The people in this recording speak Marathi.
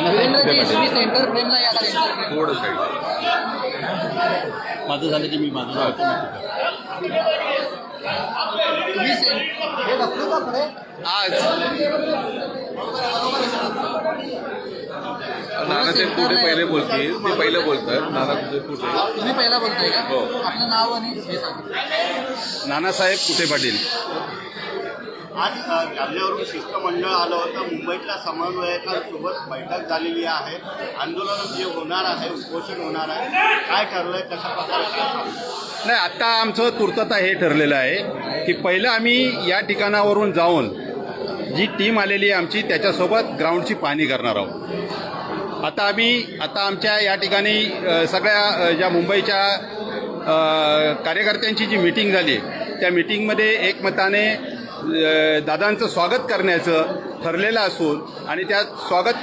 सेंटर फ्रेमला या थोडं साईड माझं झालं की मी माझं आज नानासाहेब कुठे पहिले बोलतील ते पहिलं बोलतात. नाना तुझे कुठे तुम्ही पहिला बोलताय का? हो. आपलं नाव आणि हे सांगा. नानासाहेब कुठे पाटील. आज जालन्यावरून शिष्टमंडळ आलं होतं. मुंबईतल्या समन्वयकांसोबत बैठक झालेली आहे. आंदोलन जे होणार आहे, उपोषण होणार आहे, काय ठरलंय, कशा प्रकारे? नाही, आत्ता आमचं तूर्तता हे ठरलेलं आहे की पहिलं आम्ही या ठिकाणावरून जाऊन जी टीम आलेली आहे आमची त्याच्यासोबत ग्राउंडची पाहणी करणार आहोत. आता आमच्या या ठिकाणी सगळ्या ज्या मुंबईच्या कार्यकर्त्यांची जी मीटिंग झाली त्या मीटिंगमध्ये एकमताने दादांचं स्वागत करण्याचं ठरलेलं असून आणि त्या स्वागत